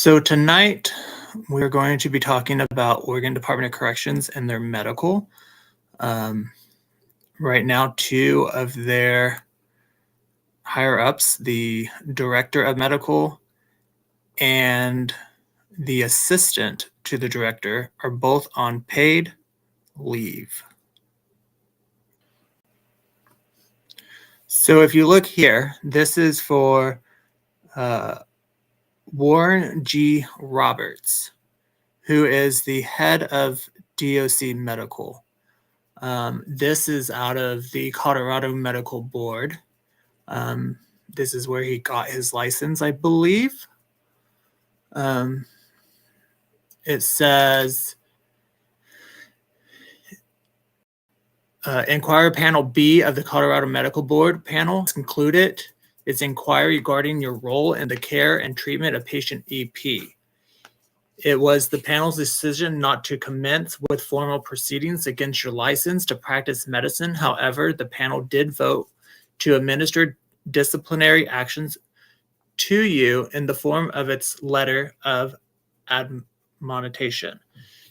So tonight we're going to be talking about Oregon Department of Corrections and their medical. Right now, two of their higher ups, the director of medical and the assistant to the director, are both on paid leave. So if you look here, this is for Warren G. Roberts, who is the head of DOC Medical. This is out of the Colorado Medical Board. This is where he got his license, I believe. It says, Inquiry Panel B of the Colorado Medical Board panel concluded its inquiry regarding your role in the care and treatment of patient EP. It was the panel's decision not to commence with formal proceedings against your license to practice medicine. However, the panel did vote to administer disciplinary actions to you in the form of its letter of admonition.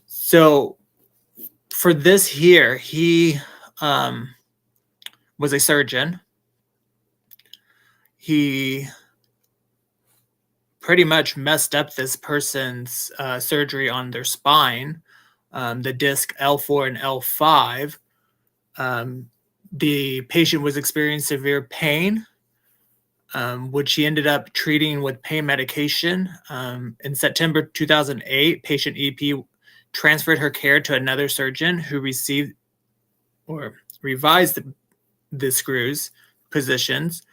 So for this here, he was a surgeon. He pretty much messed up this person's surgery on their spine, the disc L4 and L5. The patient was experiencing severe pain, which he ended up treating with pain medication. In September 2008, patient EP transferred her care to another surgeon who received or revised the screws positions.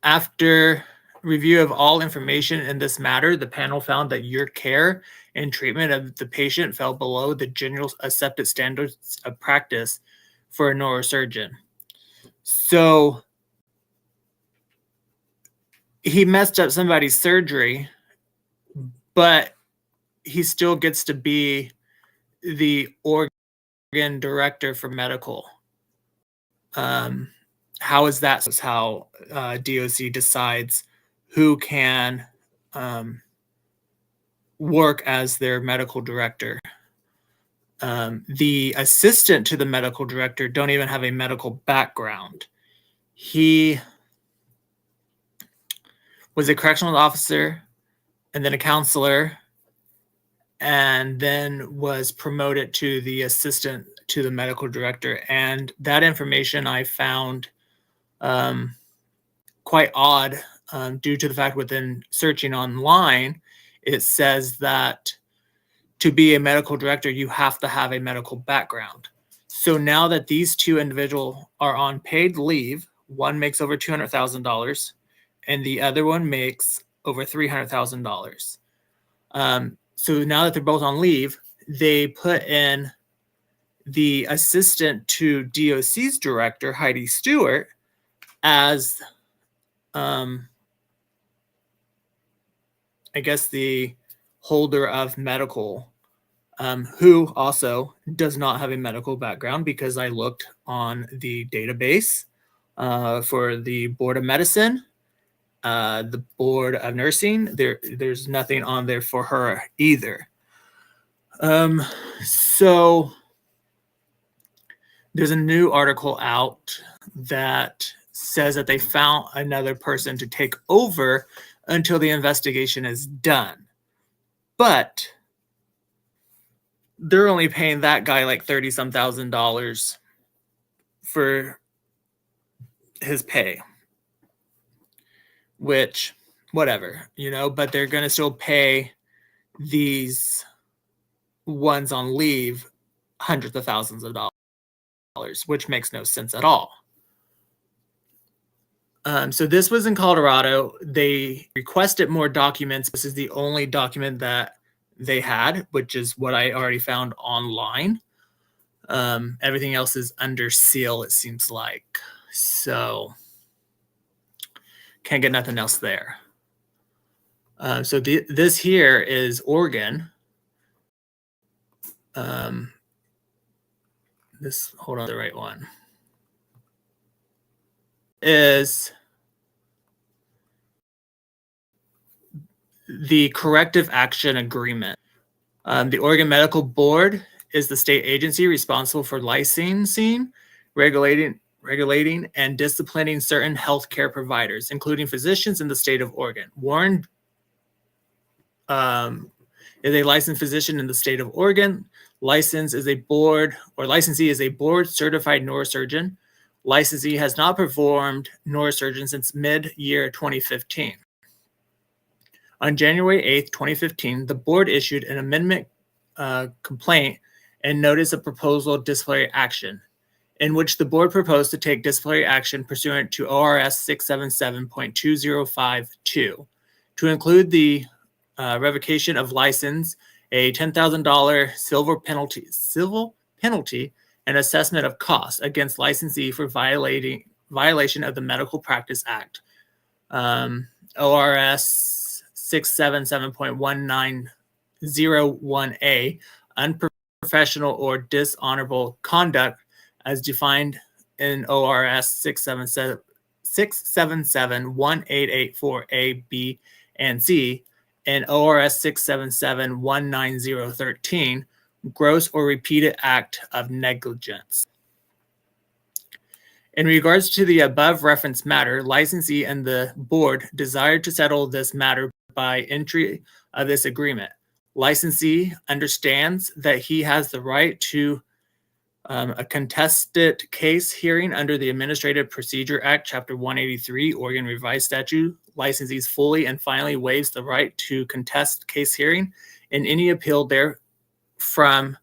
After review of all information in this matter, the panel found that your care and treatment of the patient fell below the general accepted standards of practice for a neurosurgeon. So he messed up somebody's surgery, but he still gets to be the Oregon director for medical. How is that? That's how DOC decides who can work as their medical director. The assistant to the medical director don't even have a medical background. He was a correctional officer and then a counselor, and then was promoted to the assistant to the medical director. And that information I found quite odd due to the fact within searching online, it says that to be a medical director, you have to have a medical background. So now that these two individuals are on paid leave, one makes over $200,000 and the other one makes over $300,000. So now that they're both on leave, they put in the assistant to DOC's director, Heidi Stewert, as I guess the holder of medical, who also does not have a medical background, because I looked on the database for the Board of Medicine, the Board of Nursing. There's nothing on there for her either. So there's a new article out that says that they found another person to take over until the investigation is done. But they're only paying that guy like $30-some thousand for his pay, which, whatever, but they're going to still pay these ones on leave hundreds of thousands of dollars, which makes no sense at all. So this was in Colorado. They requested more documents. This is the only document that they had, which is what I already found online. Everything else is under seal, it seems like. So can't get nothing else there. So this here is Oregon. Hold on, the right one is the corrective action agreement. The Oregon Medical Board is the state agency responsible for licensing, regulating, and disciplining certain healthcare providers, including physicians in the state of Oregon. Warren is a licensed physician in the state of Oregon. Licensee is a board certified neurosurgeon. Licensee has not performed neurosurgeon since mid-year 2015. On January 8th, 2015, the board issued an amendment complaint and notice of proposal disciplinary action, in which the board proposed to take disciplinary action pursuant to ORS 677.2052 to include the revocation of license, a $10,000 civil penalty, and assessment of costs against licensee for violation of the Medical Practice Act, ORS 677.1901A, unprofessional or dishonorable conduct as defined in ORS 677.1884A, B, and C, and ORS 677.19013, gross or repeated act of negligence. In regards to the above referenced matter, licensee and the board desired to settle this matter by entry of this agreement. Licensee understands that he has the right to a contested case hearing under the Administrative Procedure Act, Chapter 183, Oregon Revised Statute. Licensee fully and finally waives the right to contest case hearing in any appeal therefrom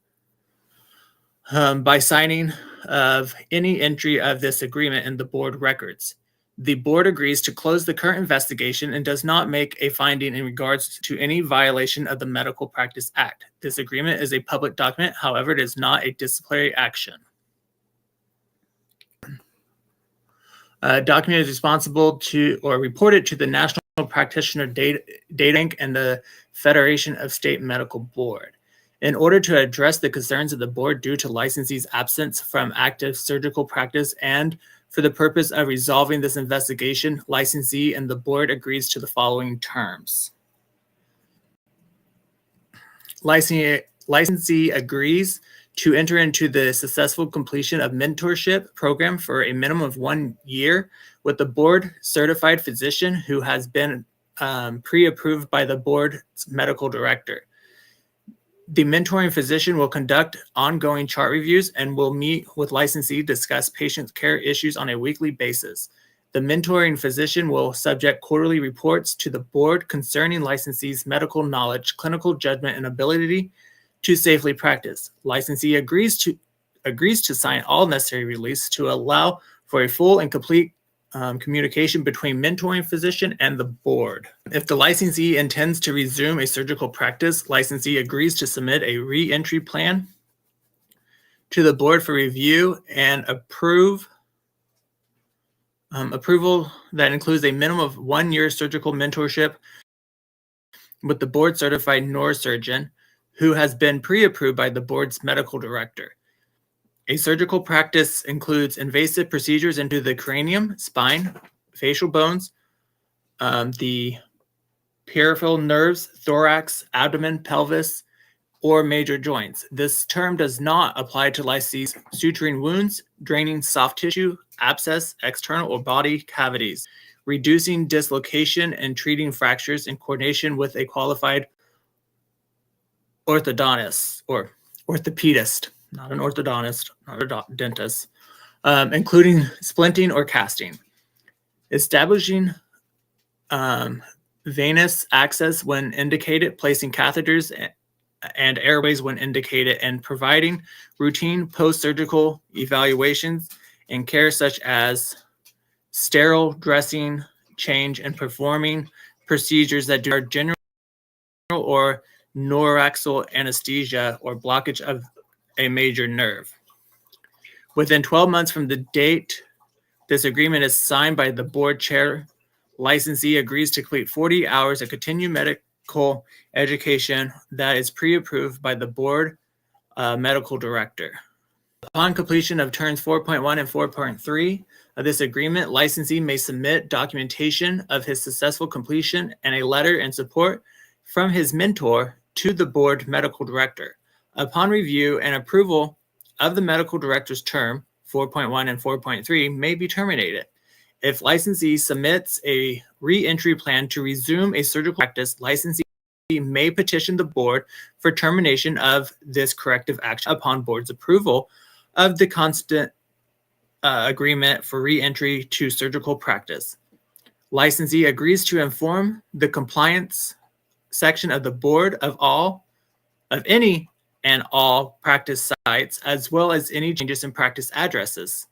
by signing of any entry of this agreement in the board records. The board agrees to close the current investigation and does not make a finding in regards to any violation of the Medical Practice Act. This agreement is a public document, however, it is not a disciplinary action. Document is responsible to or reported to the National Practitioner Data Bank and the Federation of State Medical Board. In order to address the concerns of the board due to licensee's absence from active surgical practice and for the purpose of resolving this investigation, licensee and the board agrees to the following terms. Licensee agrees to enter into the successful completion of mentorship program for a minimum of 1 year with the board certified physician who has been pre-approved by the board's medical director. The mentoring physician will conduct ongoing chart reviews and will meet with licensee, discuss patient care issues on a weekly basis. The mentoring physician will subject quarterly reports to the board concerning licensee's medical knowledge, clinical judgment, and ability to safely practice. Licensee agrees to sign all necessary release to allow for a full and complete communication between mentoring physician and the board. If the licensee intends to resume a surgical practice, licensee agrees to submit a re-entry plan to the board for review and approval that includes a minimum of 1 year surgical mentorship with the board certified neurosurgeon who has been pre-approved by the board's medical director. A surgical practice includes invasive procedures into the cranium, spine, facial bones, the peripheral nerves, thorax, abdomen, pelvis, or major joints. This term does not apply to licensees suturing wounds, draining soft tissue, abscess, external or body cavities, reducing dislocation, and treating fractures in coordination with a qualified orthodontist or orthopedist. Not an orthodontist, not a dentist, including splinting or casting. Establishing venous access when indicated, placing catheters and airways when indicated, and providing routine post-surgical evaluations and care such as sterile dressing, change, and performing procedures that do general or neuraxial anesthesia or blockage of a major nerve. Within 12 months from the date this agreement is signed by the board chair, licensee agrees to complete 40 hours of continued medical education that is pre-approved by the board medical director. Upon completion of terms 4.1 and 4.3 of this agreement, licensee may submit documentation of his successful completion and a letter in support from his mentor to the board medical director. Upon review and approval of the medical director's term, 4.1 and 4.3 may be terminated. If licensee submits a re-entry plan to resume a surgical practice, licensee may petition the board for termination of this corrective action upon board's approval of the constant agreement for re-entry to surgical practice. Licensee agrees to inform the compliance section of the board of any and all practice sites, as well as any changes in practice addresses,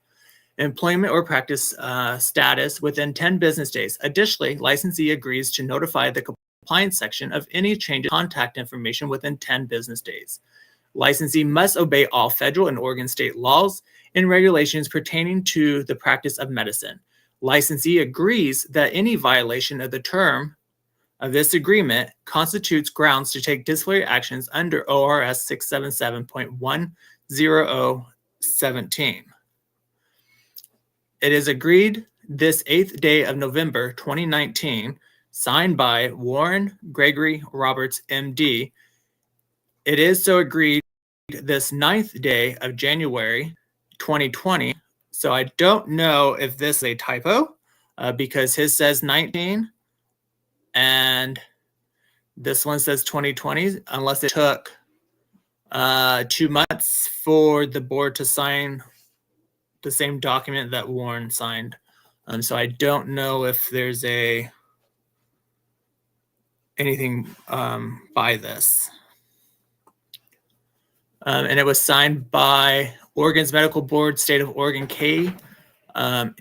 employment or practice status within 10 business days. Additionally, licensee agrees to notify the compliance section of any change in contact information within 10 business days. Licensee must obey all federal and Oregon state laws and regulations pertaining to the practice of medicine. Licensee agrees that any violation of the term of this agreement constitutes grounds to take disciplinary actions under ORS 677.10017. It is agreed this 8th day of November 2019, signed by Warren Gregory Roberts, MD. It is so agreed this 9th day of January 2020. So I don't know if this is a typo because his says 19 and this one says 2020, unless it took 2 months for the board to sign the same document that Warren signed. So I don't know if there's anything by this. And it was signed by Oregon's Medical Board, State of Oregon K,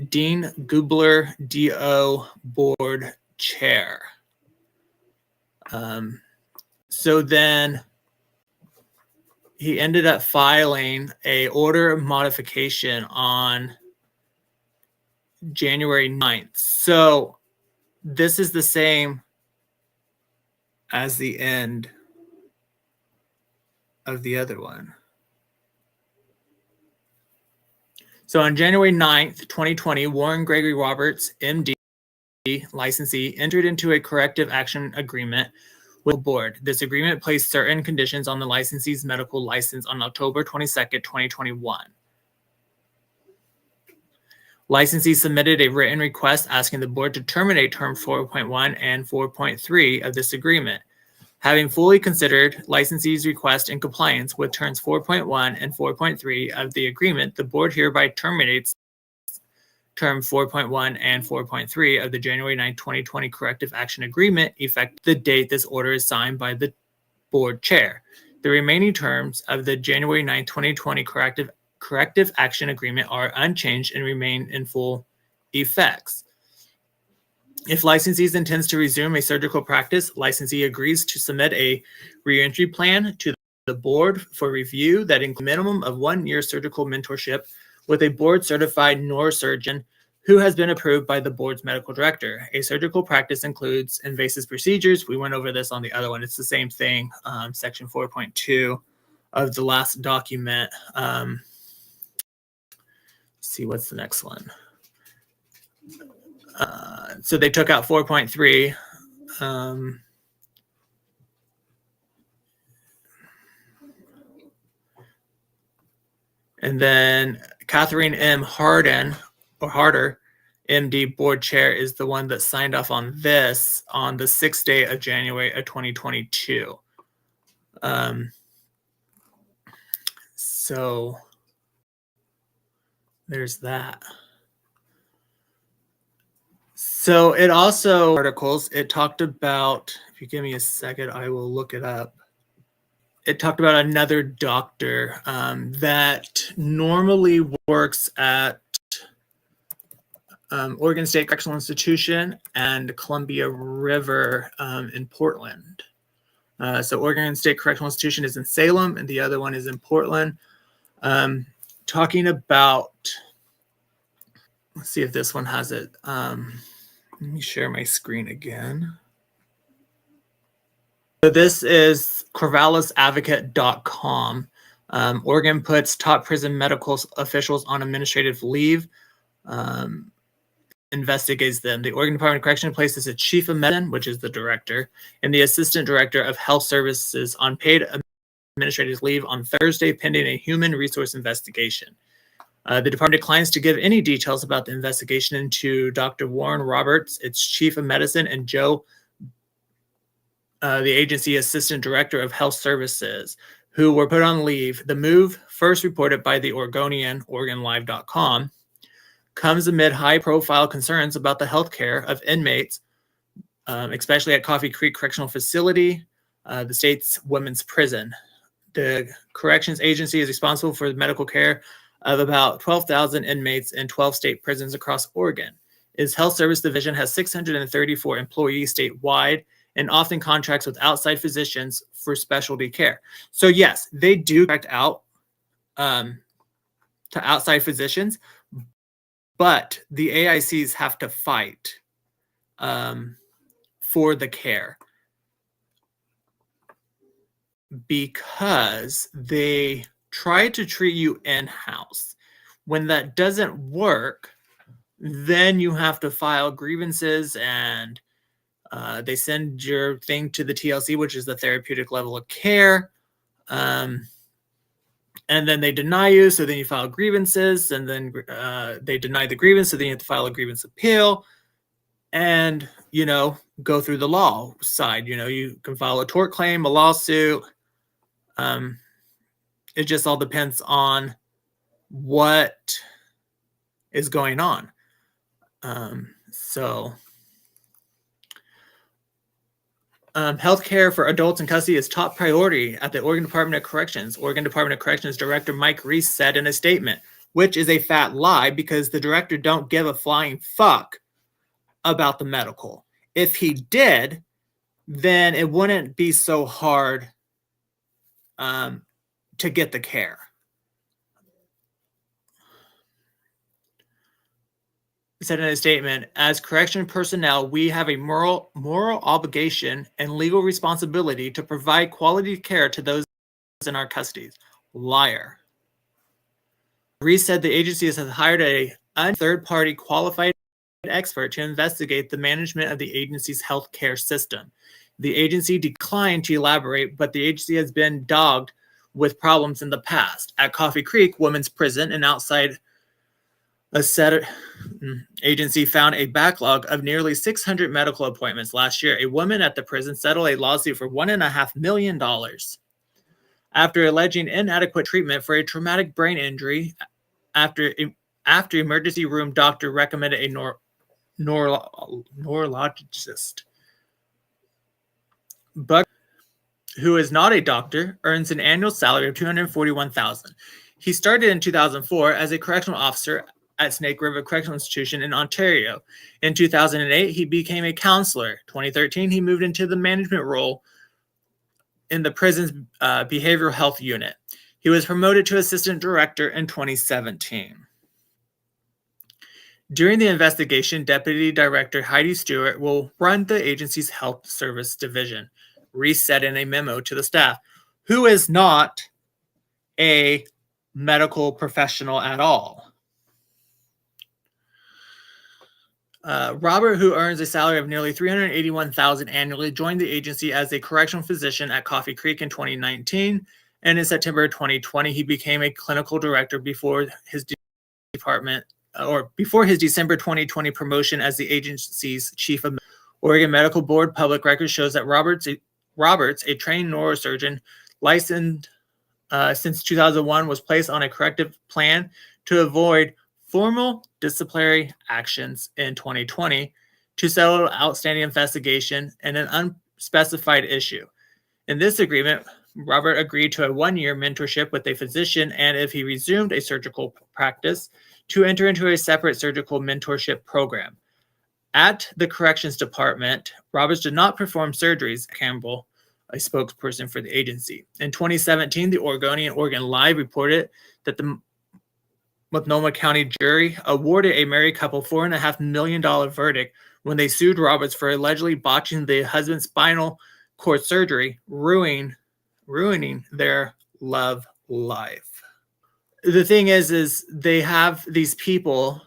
Dean Gubler, DO Board Chair. So then he ended up filing a order of modification on January 9th. So this is the same as the end of the other one. So on January 9th, 2020, Warren Gregory Roberts, MD, licensee, entered into a corrective action agreement with the board. This agreement placed certain conditions on the licensee's medical license on October 22nd, 2021. Licensee submitted a written request asking the board to terminate term 4.1 and 4.3 of this agreement. Having fully considered licensee's request in compliance with terms 4.1 and 4.3 of the agreement, the board hereby terminates term 4.1 and 4.3 of the January 9, 2020 corrective action agreement, effective the date this order is signed by the board chair. The remaining terms of the January 9, 2020 corrective action agreement are unchanged and remain in full effects. If licensee intends to resume a surgical practice, licensee agrees to submit a reentry plan to the board for review that includes a minimum of 1 year surgical mentorship with a board-certified neurosurgeon who has been approved by the board's medical director. A surgical practice includes invasive procedures. We went over this on the other one. It's the same thing, section 4.2 of the last document. Let's see, what's the next one? So they took out 4.3. And then Catherine M. Harder, MD board chair, is the one that signed off on this on the 6th day of January of 2022. So there's that. So it also articles, it talked about, if you give me a second, I will look it up. It talked about another doctor that normally works at Oregon State Correctional Institution and Columbia River in Portland. So Oregon State Correctional Institution is in Salem and the other one is in Portland. Talking about, let's see if this one has it. Let me share my screen again. So this is CorvallisAdvocate.com. Oregon puts top prison medical officials on administrative leave, investigates them. The Oregon Department of Correction places its chief of medicine, which is the director, and the assistant director of health services on paid administrative leave on Thursday pending a human resource investigation. The department declines to give any details about the investigation into Dr. Warren Roberts, its chief of medicine, and Joe, the agency assistant director of health services, who were put on leave. The move, first reported by the Oregonian, OregonLive.com, comes amid high-profile concerns about the health care of inmates, especially at Coffee Creek Correctional Facility, the state's women's prison. The corrections agency is responsible for the medical care of about 12,000 inmates in 12 state prisons across Oregon. Its health service division has 634 employees statewide and often contracts with outside physicians for specialty care. So yes, they do contract out to outside physicians, but the AICs have to fight for the care because they try to treat you in-house. When that doesn't work, then you have to file grievances, and they send your thing to the TLC, which is the therapeutic level of care. And then they deny you, so then you file grievances, and then they deny the grievance, so then you have to file a grievance appeal and, go through the law side. You can file a tort claim, a lawsuit. It just all depends on what is going on. Healthcare for adults in custody is top priority at the Oregon Department of Corrections. Oregon Department of Corrections Director Mike Resse said in a statement, which is a fat lie because the director don't give a flying fuck about the medical. If he did, then it wouldn't be so hard to get the care. He said in a statement, as correction personnel, we have a moral obligation and legal responsibility to provide quality care to those in our custody. Liar. Resse said the agency has hired a third-party qualified expert to investigate the management of the agency's healthcare system. The agency declined to elaborate, but the agency has been dogged with problems in the past. At Coffee Creek Women's Prison and outside agency found a backlog of nearly 600 medical appointments last year. A woman at the prison settled a lawsuit for $1.5 million after alleging inadequate treatment for a traumatic brain injury after emergency room doctor recommended a neurologist. Bugher, who is not a doctor, earns an annual salary of $241,000. He started in 2004 as a correctional officer at Snake River Correctional Institution in Ontario. In 2008, he became a counselor. 2013, he moved into the management role in the prison's behavioral health unit. He was promoted to assistant director in 2017. During the investigation, Deputy Director Heidi Stewert will run the agency's health service division, Resse said in a memo to the staff, who is not a medical professional at all. Robert, who earns a salary of nearly $381,000 annually, joined the agency as a correctional physician at Coffee Creek in 2019, and in September 2020, he became a clinical director before his December 2020 promotion as the agency's chief of Oregon Medical Board public record shows that Roberts, a trained neurosurgeon licensed since 2001, was placed on a corrective plan to avoid formal disciplinary actions in 2020 to settle outstanding investigation and an unspecified issue. In this agreement, Robert agreed to a 1-year mentorship with a physician, and if he resumed a surgical practice, to enter into a separate surgical mentorship program. At the corrections department, Roberts did not perform surgeries, Campbell, a spokesperson for the agency. In 2017, the Oregonian Oregon Live reported that the Multnomah County jury awarded a married couple $4.5 million verdict when they sued Roberts for allegedly botching the husband's spinal cord surgery, ruining their love life. The thing is they have these people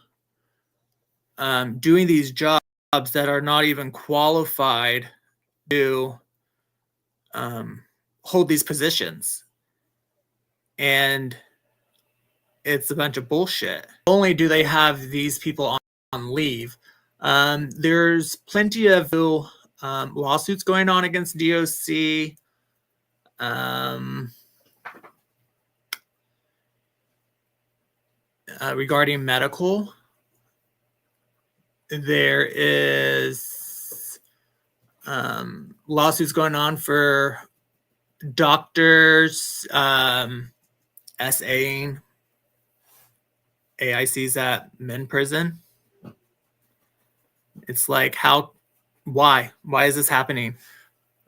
doing these jobs that are not even qualified to hold these positions. And it's a bunch of bullshit. Not only do they have these people on leave, there's plenty of lawsuits going on against DOC. Regarding medical, there is lawsuits going on for doctors SAing AICs at men prison. It's like, why is this happening?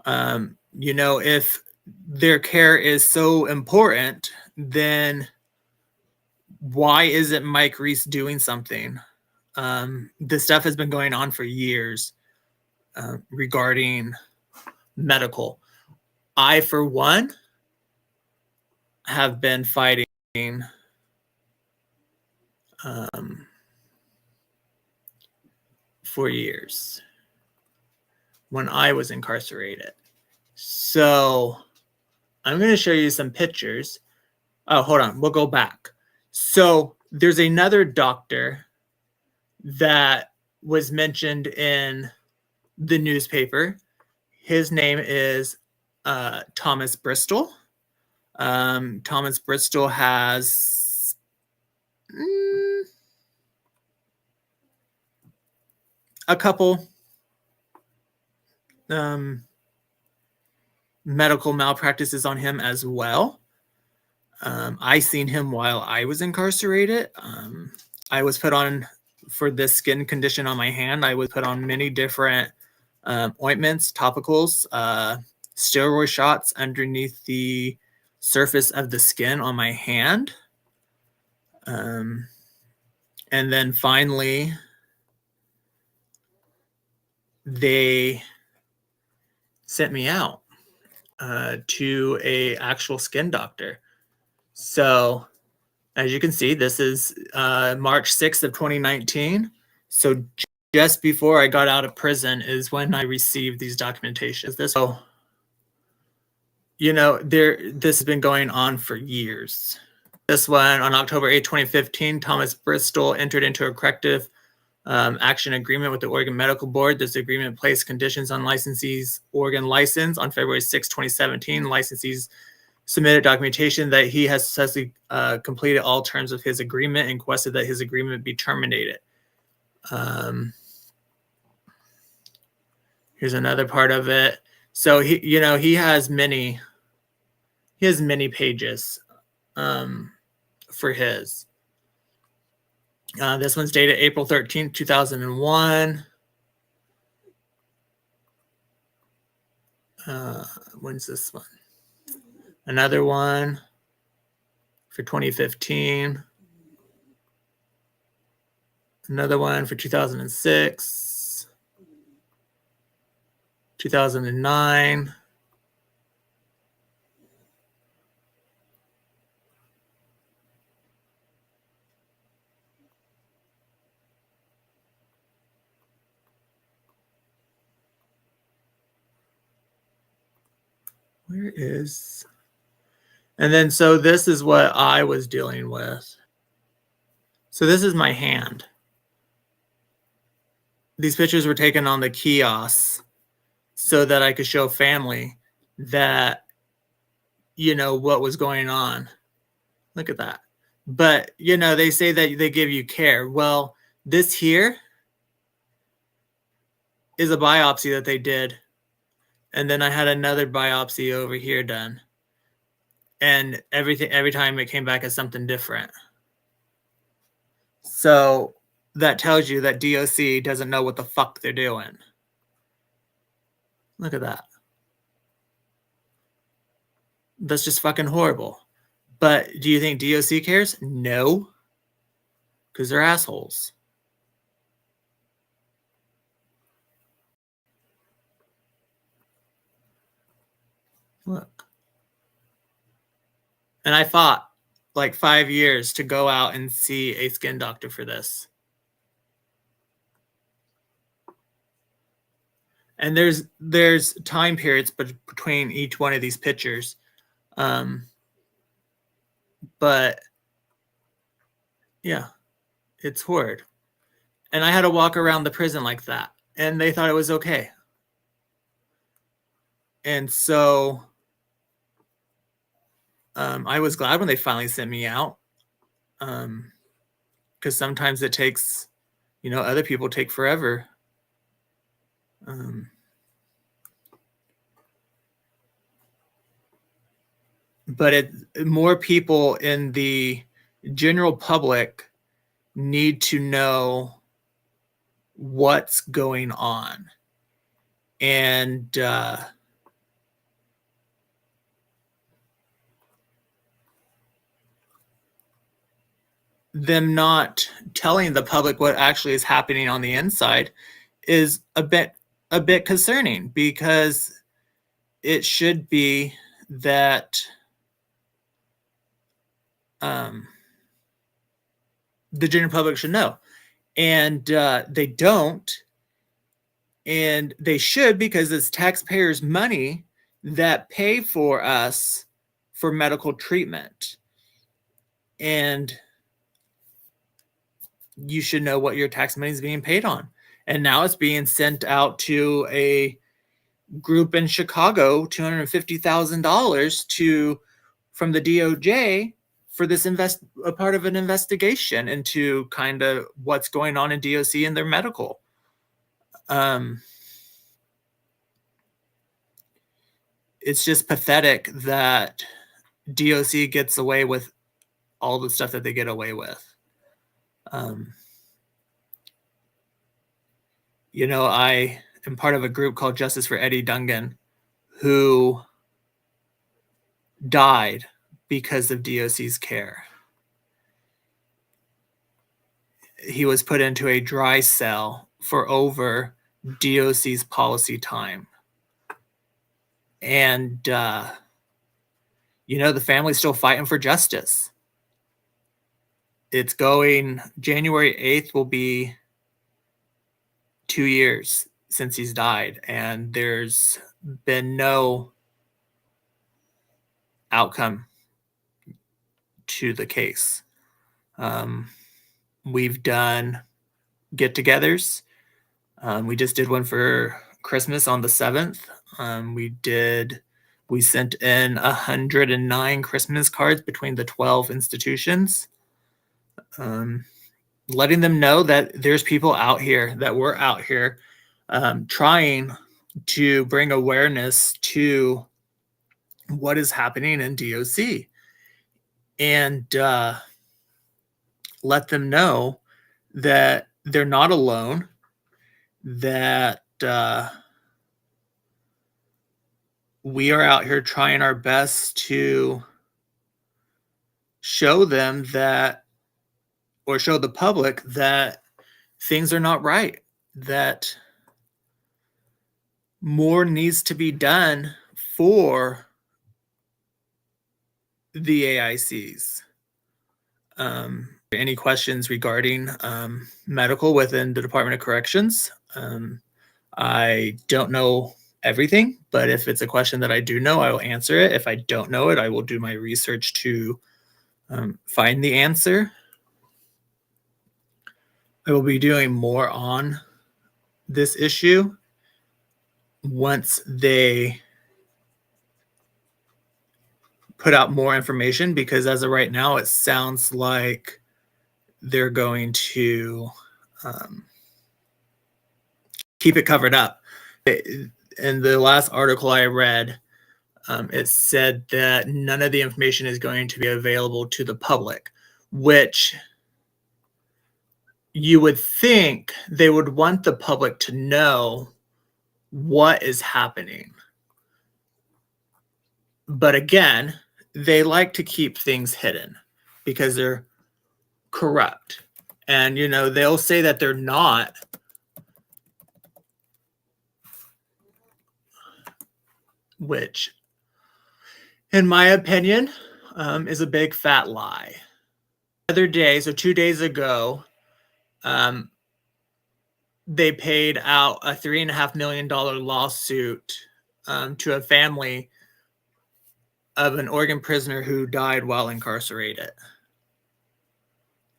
If their care is so important, then why isn't Mike Resse doing something? This stuff has been going on for years regarding medical. I, for one, have been fighting for years when I was incarcerated. So I'm going to show you some pictures. Oh, hold on. We'll go back. So there's another doctor that was mentioned in the newspaper. His name is Thomas Bristol. Thomas Bristol has a couple medical malpractices on him as well. I seen him while I was incarcerated. I was put on, for this skin condition on my hand, I was put on many different ointments, topicals, steroid shots underneath the surface of the skin on my hand. And then finally, they sent me out to a actual skin doctor. So as you can see, this is March 6th of 2019. So just before I got out of prison is when I received these documentations. This has been going on for years. This one, on October 8, 2015, Thomas Bristol entered into a corrective action agreement with the Oregon Medical Board. This agreement placed conditions on licensee's Oregon license. On February 6, 2017, licensees submitted documentation that he has successfully completed all terms of his agreement and requested that his agreement be terminated. Here's another part of it. So he has many pages for his. This one's dated April 13th, 2001. When's this one? Another one for 2015. Another one for 2006. 2009. Where is... And then, so this is what I was dealing with. So this is my hand. These pictures were taken on the kiosks so that I could show family that, what was going on. Look at that. But, they say that they give you care. Well, this here is a biopsy that they did. And then I had another biopsy over here done. And every time it came back as something different. So that tells you that DOC doesn't know what the fuck they're doing. Look at that. That's just fucking horrible. But do you think DOC cares? No. Because they're assholes. Look. And I fought like 5 years to go out and see a skin doctor for this. And there's time periods between each one of these pictures. But yeah, it's horrid. And I had to walk around the prison like that, and they thought it was okay. And so I was glad when they finally sent me out, because sometimes it takes, other people take forever. But more people in the general public need to know what's going on. And them not telling the public what actually is happening on the inside is a bit concerning, because it should be that the general public should know, and they don't, and they should, because it's taxpayers' money that pay for us for medical treatment, and you should know what your tax money is being paid on. And now it's being sent out to a group in Chicago, $250,000 from the DOJ for this a part of an investigation into kind of what's going on in DOC and their medical. It's just pathetic that DOC gets away with all the stuff that they get away with. I am part of a group called Justice for Eddie Dungan, who died because of DOC's care. He was put into a dry cell for over DOC's policy time. And, the family's still fighting for justice. It's going, January 8th will be 2 years since he's died, and there's been no outcome to the case. We've done get-togethers. We just did one for Christmas on the 7th. We sent in 109 Christmas cards between the 12 institutions, letting them know that there's people out here, that we're out here trying to bring awareness to what is happening in DOC, and let them know that they're not alone, that we are out here trying our best to show them that, or show the public that things are not right, that more needs to be done for the AICs. Any questions regarding medical within the Department of Corrections? I don't know everything, but if it's a question that I do know, I will answer it. If I don't know it, I will do my research to find the answer. I will be doing more on this issue once they put out more information, because as of right now, it sounds like they're going to keep it covered up. In the last article I read, it said that none of the information is going to be available to the public, which you would think they would want the public to know what is happening. But again, they like to keep things hidden because they're corrupt. And, they'll say that they're not, which, in my opinion, is a big fat lie. The other day, so 2 days ago, they paid out a $3.5 million lawsuit to a family of an Oregon prisoner who died while incarcerated.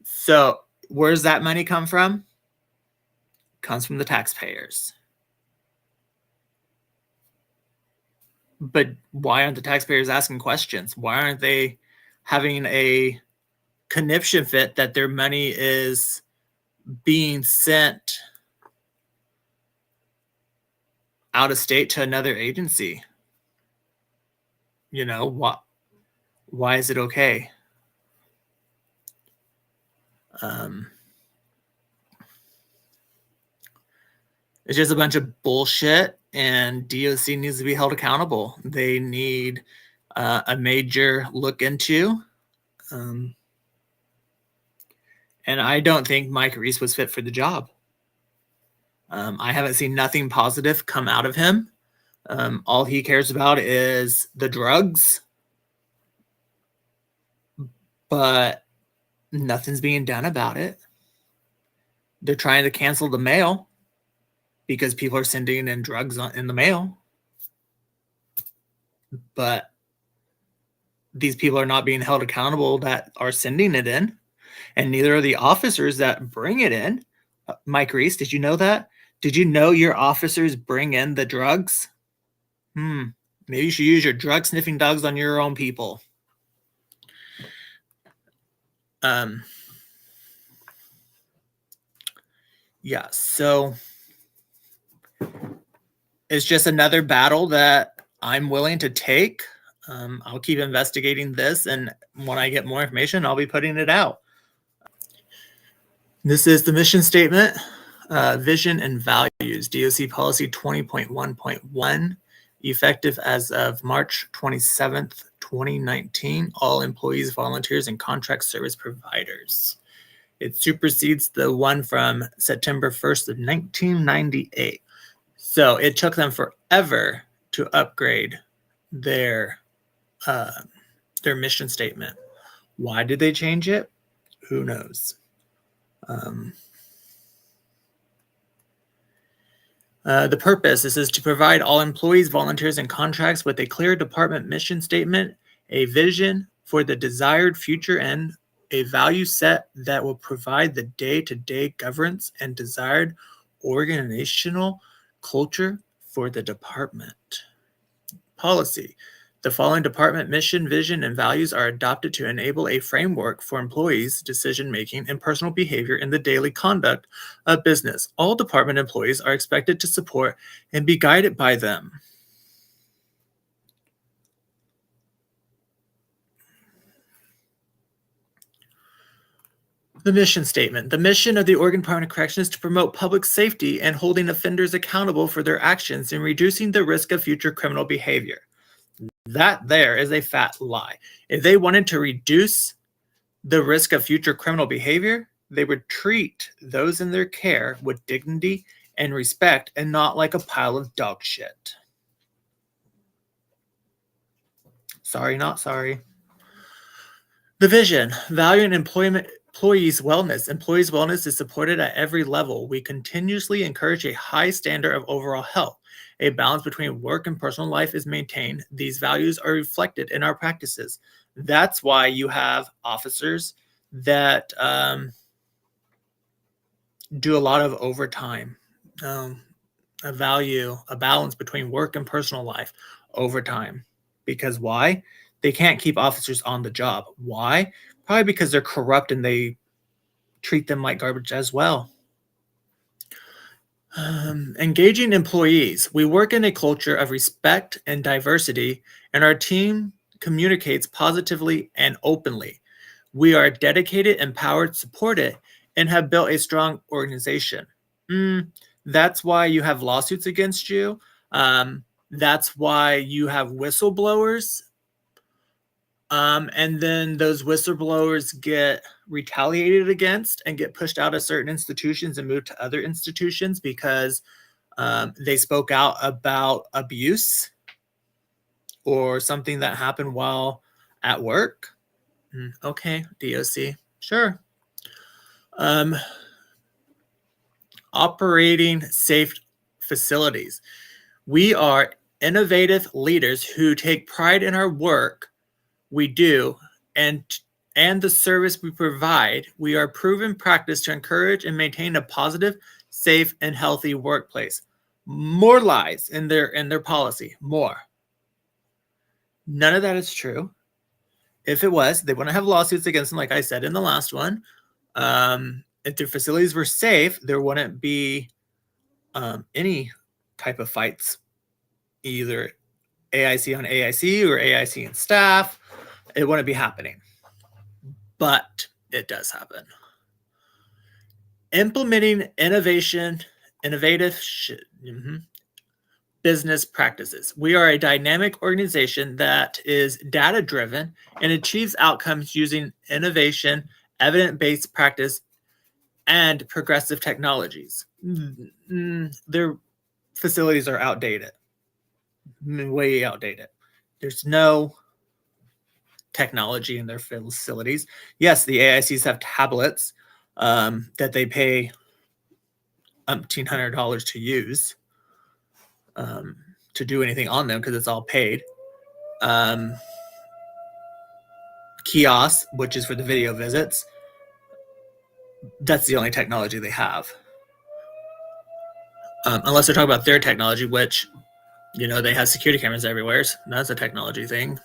So where's that money come from? It comes from the taxpayers. But why aren't the taxpayers asking questions? Why aren't they having a conniption fit that their money is being sent out of state to another agency? You know, why is it okay? It's just a bunch of bullshit, and DOC needs to be held accountable. They need a major look into. And I don't think Mike Resse was fit for the job. I haven't seen nothing positive come out of him. All he cares about is the drugs, but nothing's being done about it. They're trying to cancel the mail because people are sending in drugs in the mail. But these people are not being held accountable that are sending it in, and neither are the officers that bring it in. Mike Resse, did you know that? Did you know your officers bring in the drugs? Maybe you should use your drug sniffing dogs on your own people. Yeah, so it's just another battle that I'm willing to take. I'll keep investigating this, and when I get more information, I'll be putting it out. This is the mission statement, vision and values, DOC policy 20.1.1, effective as of March 27th, 2019, all employees, volunteers, and contract service providers. It supersedes the one from September 1st of 1998. So it took them forever to upgrade their mission statement. Why did they change it? Who knows? The purpose, this is to provide all employees, volunteers, and contracts with a clear department mission statement, a vision for the desired future, and a value set that will provide the day-to-day governance and desired organizational culture for the department. Policy. The following department mission, vision, and values are adopted to enable a framework for employees' decision-making and personal behavior in the daily conduct of business. All department employees are expected to support and be guided by them. The mission statement. The mission of the Oregon Department of Corrections is to promote public safety and holding offenders accountable for their actions and reducing the risk of future criminal behavior. That there is a fat lie. If they wanted to reduce the risk of future criminal behavior, they would treat those in their care with dignity and respect and not like a pile of dog shit. Sorry, not sorry. The vision, value and employees' wellness. Employees' wellness is supported at every level. We continuously encourage a high standard of overall health. A balance between work and personal life is maintained. These values are reflected in our practices. That's why you have officers that do a lot of overtime. A balance between work and personal life, overtime. Because why? They can't keep officers on the job. Why? Probably because they're corrupt and they treat them like garbage as well. Engaging employees. We work in a culture of respect and diversity, and our team communicates positively and openly. We are dedicated, empowered, supported, and have built a strong organization. That's why you have lawsuits against you. That's why you have whistleblowers. And then those whistleblowers get retaliated against and get pushed out of certain institutions and moved to other institutions because they spoke out about abuse or something that happened while At work? Okay, DOC, sure. Operating safe facilities. We are innovative leaders who take pride in our work we do and the service we provide. We are proven practice to encourage and maintain a positive, safe, and healthy workplace. More lies in their policy. More. None of that is true. If it was, they wouldn't have lawsuits against them, like I said in the last one. If their facilities were safe, there wouldn't be any type of fights, either AIC on AIC or AIC and staff. It wouldn't be happening. But it does happen. Implementing innovative business practices. We are a dynamic organization that is data-driven and achieves outcomes using innovation, evidence-based practice, and progressive technologies. Their facilities are outdated, way outdated. There's no technology in their facilities. Yes, the AICs have tablets that they pay $1,800 to use to do anything on them because it's all paid. Kiosks, which is for the video visits, that's the only technology they have. Unless they're talking about their technology, which, they have security cameras everywhere. So that's a technology thing.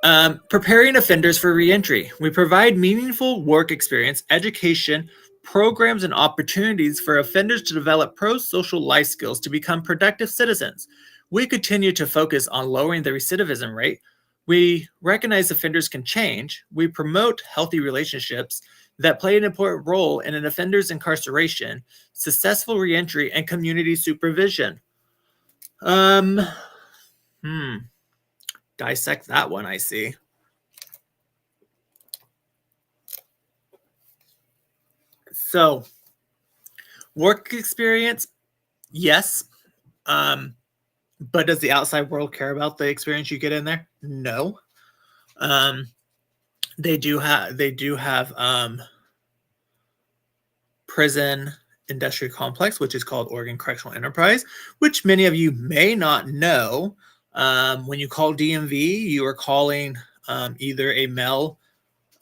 Preparing offenders for reentry. We provide meaningful work experience, education, programs, and opportunities for offenders to develop pro-social life skills to become productive citizens. We continue to focus on lowering the recidivism rate. We recognize offenders can change. We promote healthy relationships that play an important role in an offender's incarceration, successful reentry, and community supervision. Dissect that one, I see. So, work experience, yes. But does the outside world care about the experience you get in there? No. They do have prison industrial complex, which is called Oregon Correctional Enterprise, which many of you may not know. When you call DMV, you are calling either a male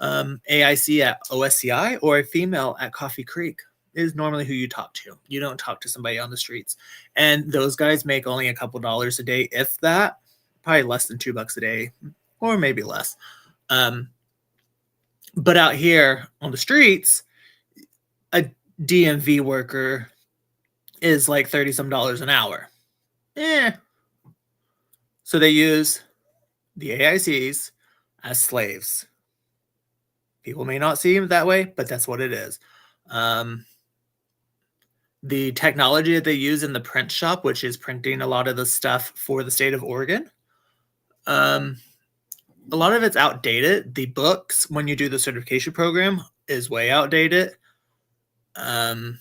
AIC at OSCI or a female at Coffee Creek is normally who you talk to. You don't talk to somebody on the streets. And those guys make only a couple dollars a day, if that, probably less than $2 a day, or maybe less. But out here on the streets, a DMV worker is like $30-some an hour. So they use the AICs as slaves. People may not see them that way, but that's what it is. The technology that they use in the print shop, which is printing a lot of the stuff for the state of Oregon, a lot of it's outdated. The books, when you do the certification program, is way outdated. Let's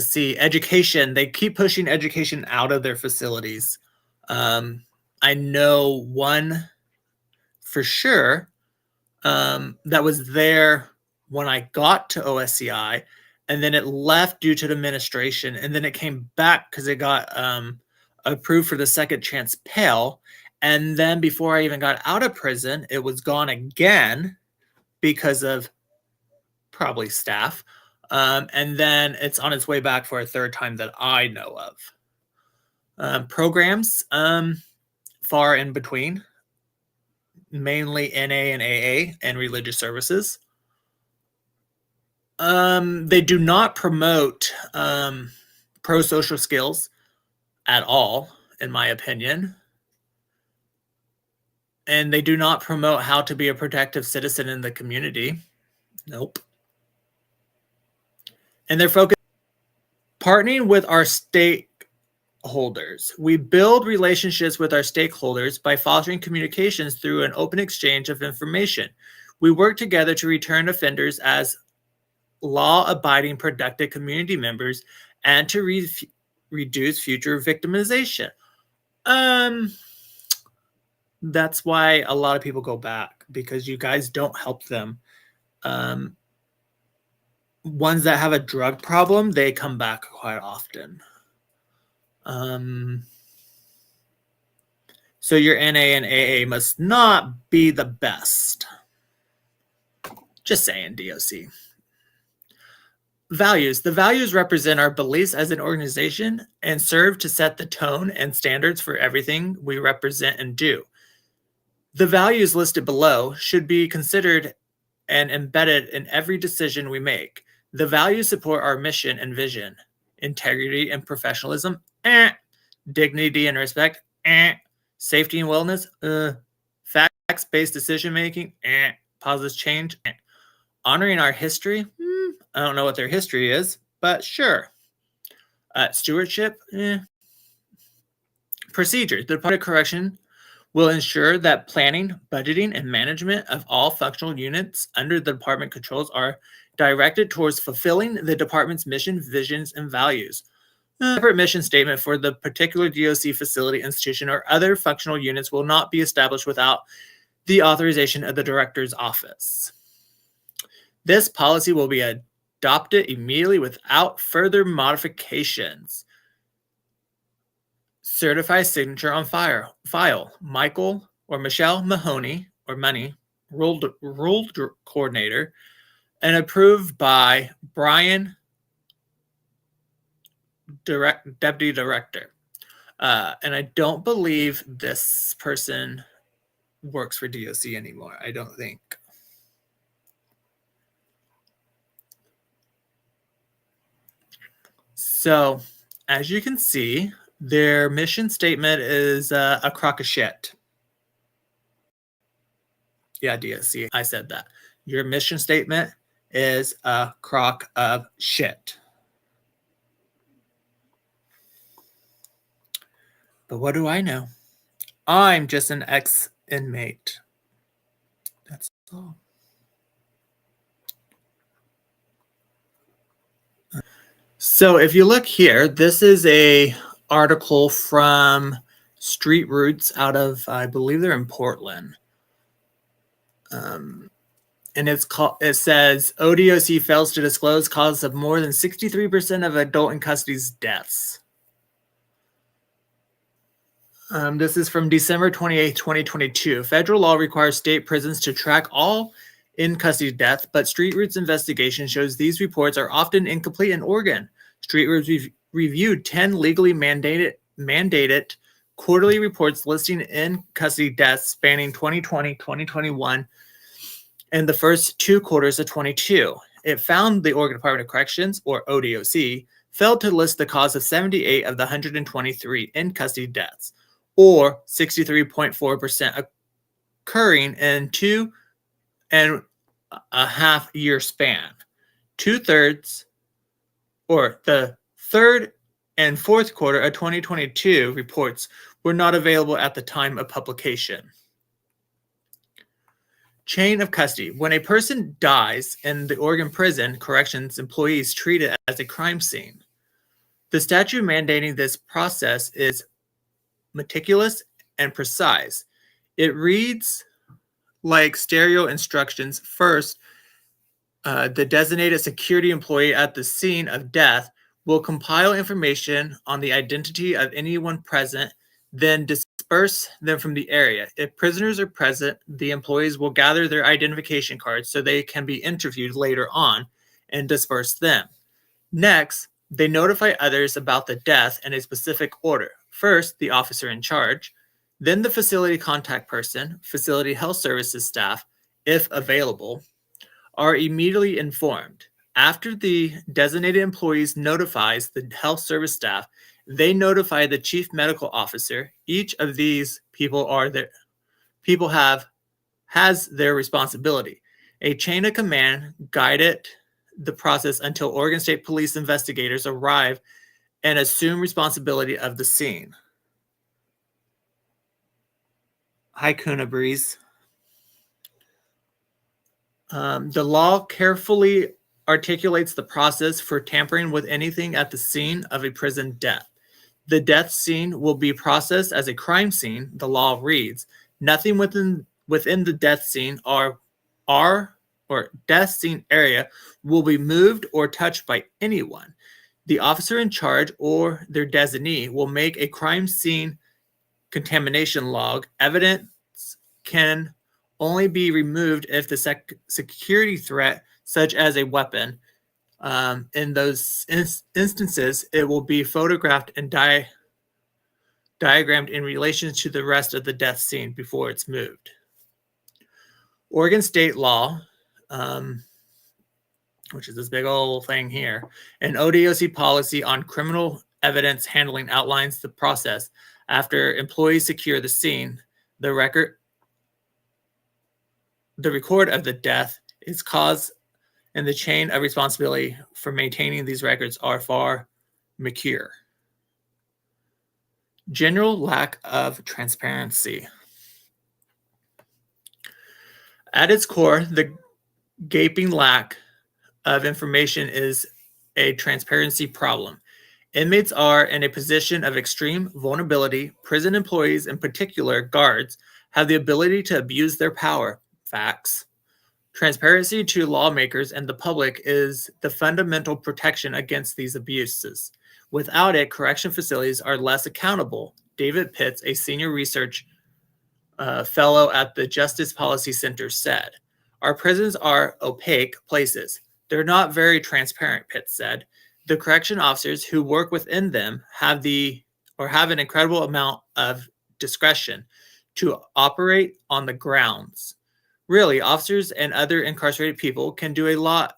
see, education. They keep pushing education out of their facilities. I know one for sure that was there when I got to OSCI, and then it left due to the administration, and then it came back because it got approved for the second chance Pell. And then before I even got out of prison, it was gone again because of probably staff. And then it's on its way back for a third time that I know of. Programs, far in between, mainly NA and AA and religious services. They do not promote pro-social skills at all, in my opinion. And they do not promote how to be a protective citizen in the community. Nope. And they're focused partnering with our stakeholders. We build relationships with our stakeholders by fostering communications through an open exchange of information. We work together to return offenders as law-abiding, productive community members and to reduce future victimization. That's why a lot of people go back, because you guys don't help them. Ones that have a drug problem, they come back quite often. So your NA and AA must not be the best. Just saying, DOC. Values. The values represent our beliefs as an organization and serve to set the tone and standards for everything we represent and do. The values listed below should be considered and embedded in every decision we make. The values support our mission and vision. Integrity and professionalism, dignity and respect, safety and wellness, facts-based decision-making, positive change, honoring our history. I don't know what their history is, but sure. Stewardship, procedures. The Department of Correction will ensure that planning, budgeting, and management of all functional units under the department controls are directed towards fulfilling the department's mission, visions, and values. A separate mission statement for the particular DOC facility, institution, or other functional units will not be established without the authorization of the director's office. This policy will be adopted immediately without further modifications. Certified signature on file. Michael or Michelle Mahoney or Money, rule coordinator, and approved by Brian, deputy director. And I don't believe this person works for DOC anymore. I don't think. So, as you can see, their mission statement is a crock of shit. Yeah, DOC, I said that. Your mission statement is a crock of shit. But what do I know? I'm just an ex-inmate. That's all. So if you look here, this is a article from Street Roots out of, I believe they're in Portland. And it says ODOC fails to disclose cause of more than 63% of adult in custody's deaths. This is from December 28, 2022. Federal law requires state prisons to track all in custody death, but Street Roots investigation shows these reports are often incomplete in Oregon. Street Roots reviewed 10 legally mandated quarterly reports listing in custody deaths spanning 2020, 2021, and the first 2 quarters of 22. It found the Oregon Department of Corrections, or ODOC, failed to list the cause of 78 of the 123 in custody deaths, or 63.4% occurring in 2.5 year span. 2/3, or the third and fourth quarter of 2022 reports were not available at the time of publication. Chain of custody. When a person dies in the Oregon prison, corrections employees treat it as a crime scene. The statute mandating this process is meticulous and precise. It reads like stereo instructions. First, the designated security employee at the scene of death will compile information on the identity of anyone present, then disperse them from the area. If prisoners are present, the employees will gather their identification cards so they can be interviewed later on and disperse them. Next, they notify others about the death in a specific order. First, the officer in charge, then the facility contact person, facility health services staff, if available, are immediately informed. After the designated employees notifies the health service staff, they notify the chief medical officer. Each of these people has their responsibility. A chain of command guided the process until Oregon State Police investigators arrive and assume responsibility of the scene. Hi, Kuna Breeze. The law carefully articulates the process for tampering with anything at the scene of a prison death. The death scene will be processed as a crime scene, the law reads. Nothing within the death scene or death scene area will be moved or touched by anyone. The officer in charge or their designee will make a crime scene contamination log. Evidence can only be removed if the security threat, such as a weapon, in those instances, it will be photographed and diagrammed in relation to the rest of the death scene before it's moved. Oregon state law, which is this big old thing here, an ODOC policy on criminal evidence handling outlines the process after employees secure the scene. The record of the death, its cause, and the chain of responsibility for maintaining these records are far mature. General lack of transparency. At its core, the gaping lack of information is a transparency problem. Inmates are in a position of extreme vulnerability. Prison employees, in particular guards, have the ability to abuse their power. Facts. Transparency to lawmakers and the public is the fundamental protection against these abuses. Without it, correction facilities are less accountable. David Pitts, a senior research fellow at the Justice Policy Center, said, "Our prisons are opaque places. They're not very transparent," Pitts said. "The correction officers who work within them have an incredible amount of discretion to operate on the grounds. Really, officers and other incarcerated people can do a lot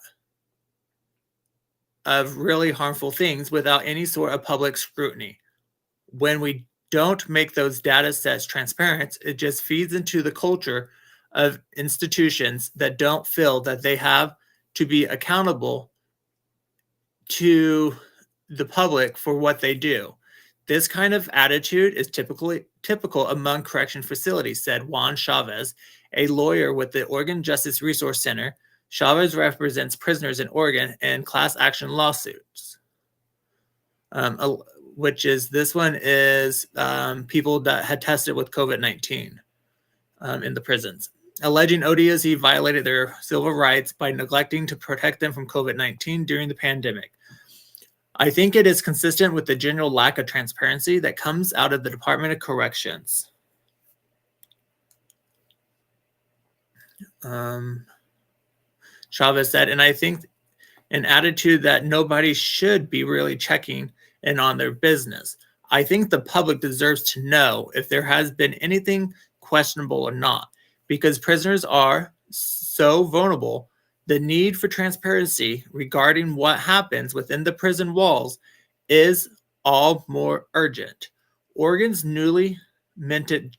of really harmful things without any sort of public scrutiny. When we don't make those data sets transparent, it just feeds into the culture of institutions that don't feel that they have to be accountable to the public for what they do. This kind of attitude is typical among correction facilities," said Juan Chavez, a lawyer with the Oregon Justice Resource Center. Chavez represents prisoners in Oregon in class action lawsuits, this one is people that had tested with COVID-19 in the prisons, alleging ODOC violated their civil rights by neglecting to protect them from COVID-19 during the pandemic. "I think it is consistent with the general lack of transparency that comes out of the Department of Corrections." Chavez said, "And I think an attitude that nobody should be really checking in on their business. I think the public deserves to know if there has been anything questionable or not, because prisoners are so vulnerable. The need for transparency regarding what happens within the prison walls is all more urgent." Oregon's newly minted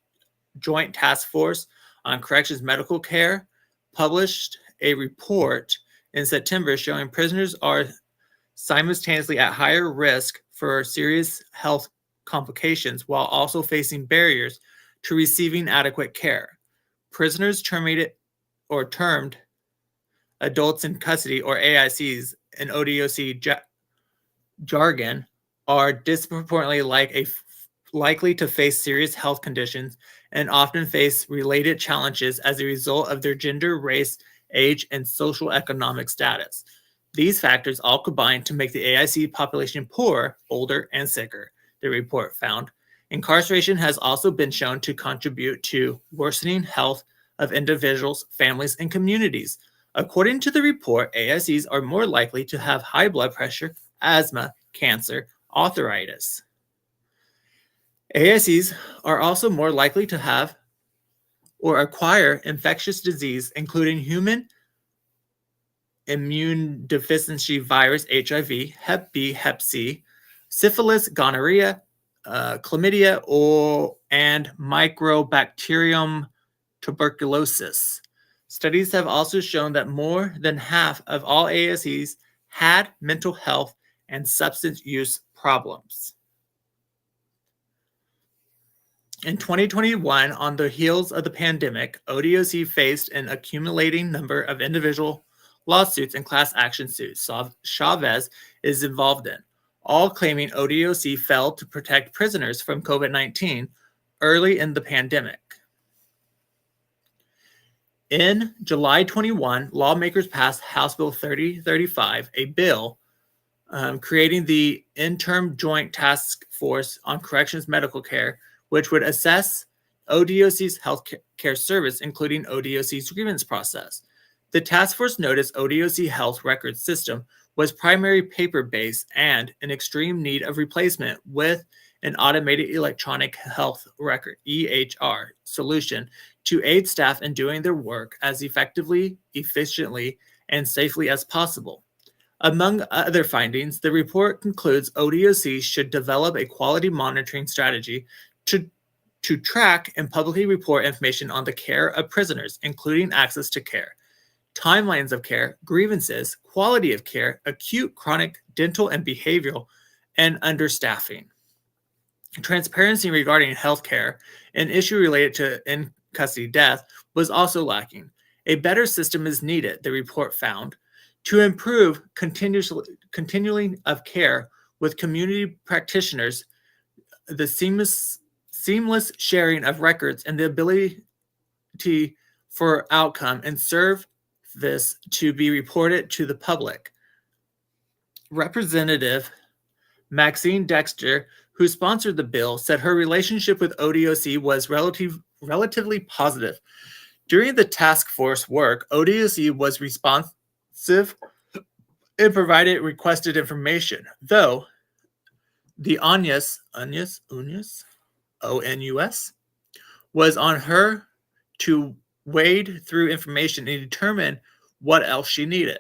Joint Task Force on Corrections Medical Care published a report in September showing prisoners are simultaneously at higher risk for serious health complications while also facing barriers to receiving adequate care. Prisoners termed adults in custody, or AICs in ODOC jargon, are disproportionately likely to face serious health conditions and often face related challenges as a result of their gender, race, age, and social economic status. These factors all combine to make the AIC population poorer, older, and sicker, the report found. Incarceration has also been shown to contribute to worsening health of individuals, families, and communities. According to the report, AICs are more likely to have high blood pressure, asthma, cancer, arthritis. AICs are also more likely to have or acquire infectious disease, including human immune deficiency virus, HIV, Hep B, Hep C, syphilis, gonorrhea, chlamydia, and Mycobacterium tuberculosis. Studies have also shown that more than half of all AICs had mental health and substance use problems. In 2021, on the heels of the pandemic, ODOC faced an accumulating number of individual lawsuits and class action suits Chavez is involved in, all claiming ODOC failed to protect prisoners from COVID-19 early in the pandemic. In July 21, lawmakers passed House Bill 3035, a bill creating the Interim Joint Task Force on Corrections Medical Care, which would assess ODOC's health care service, including ODOC's grievance process. The task force noticed ODOC health record system was primarily paper-based and in extreme need of replacement with an automated electronic health record (EHR) solution to aid staff in doing their work as effectively, efficiently, and safely as possible. Among other findings, the report concludes ODOC should develop a quality monitoring strategy to track and publicly report information on the care of prisoners, including access to care, timelines of care, grievances, quality of care, acute, chronic, dental, and behavioral, and understaffing. Transparency regarding healthcare, an issue related to in-custody death, was also lacking. A better system is needed, the report found, to improve continuing of care with community practitioners, the seamless sharing of records, and the ability for outcome and serve this to be reported to the public. Representative Maxine Dexter, who sponsored the bill, said her relationship with ODOC was relatively positive. During the task force work, ODOC was responsive and provided requested information, though the onus, O-N-U-S, was on her to wade through information and determine what else she needed.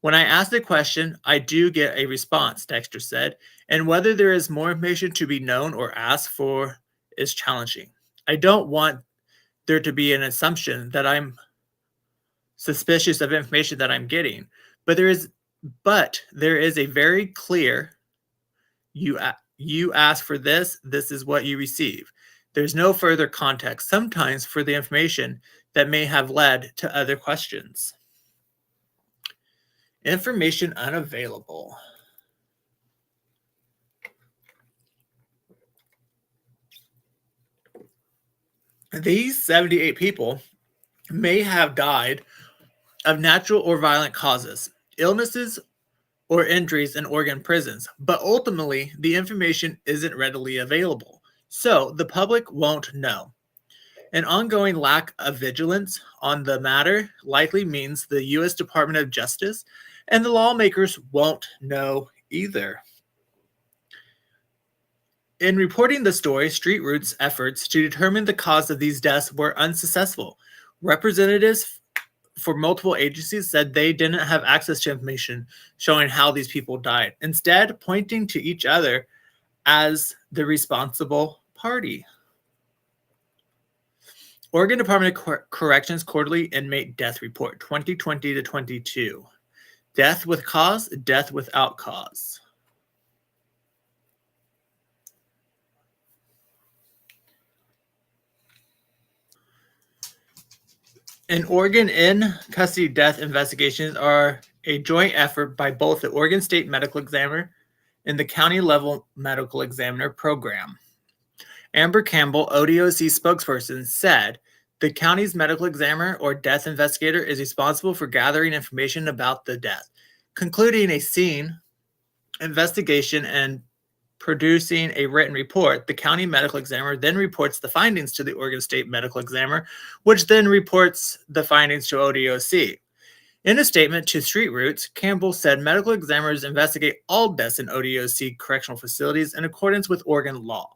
When I ask the question, I do get a response, Dexter said, and whether there is more information to be known or asked for is challenging. I don't want there to be an assumption that I'm suspicious of information that I'm getting, but there is a very clear, you ask for this is what you receive. There's no further context, sometimes for the information that may have led to other questions. Information unavailable. These 78 people may have died of natural or violent causes, illnesses, or injuries in Oregon prisons, but ultimately the information isn't readily available, so the public won't know. An ongoing lack of vigilance on the matter likely means the U.S. Department of Justice and the lawmakers won't know either. In reporting the story, Street Roots' efforts to determine the cause of these deaths were unsuccessful. Representatives for multiple agencies said they didn't have access to information showing how these people died, instead pointing to each other as the responsible party. Oregon Department of Corrections Quarterly Inmate Death Report, 2020 to 22. Death with cause, death without cause. In Oregon, in-custody death investigations are a joint effort by both the Oregon State Medical Examiner and the County Level Medical Examiner Program. Amber Campbell, ODOC spokesperson, said the county's medical examiner or death investigator is responsible for gathering information about the death, concluding a scene investigation and producing a written report. The county medical examiner then reports the findings to the Oregon State Medical Examiner, which then reports the findings to ODOC. In a statement to Street Roots, Campbell said medical examiners investigate all deaths in ODOC correctional facilities in accordance with Oregon law.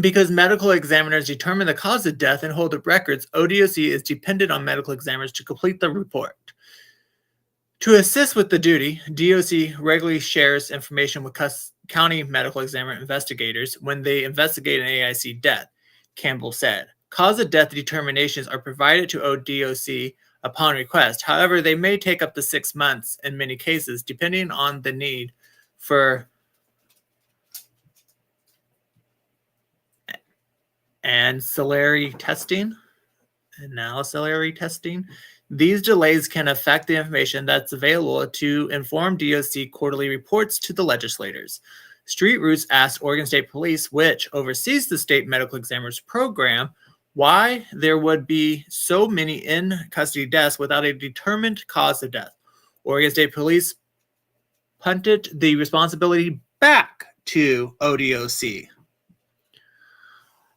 Because medical examiners determine the cause of death and hold the records, ODOC is dependent on medical examiners to complete the report. To assist with the duty, DOC regularly shares information with county medical examiner investigators when they investigate an AIC death, Campbell said. Cause of death determinations are provided to ODOC upon request. However, they may take up to 6 months in many cases, depending on the need for ancillary testing. These delays can affect the information that's available to inform DOC quarterly reports to the legislators. Street Roots asked Oregon State Police, which oversees the state medical examiner's program, why there would be so many in-custody deaths without a determined cause of death. Oregon State Police punted the responsibility back to ODOC.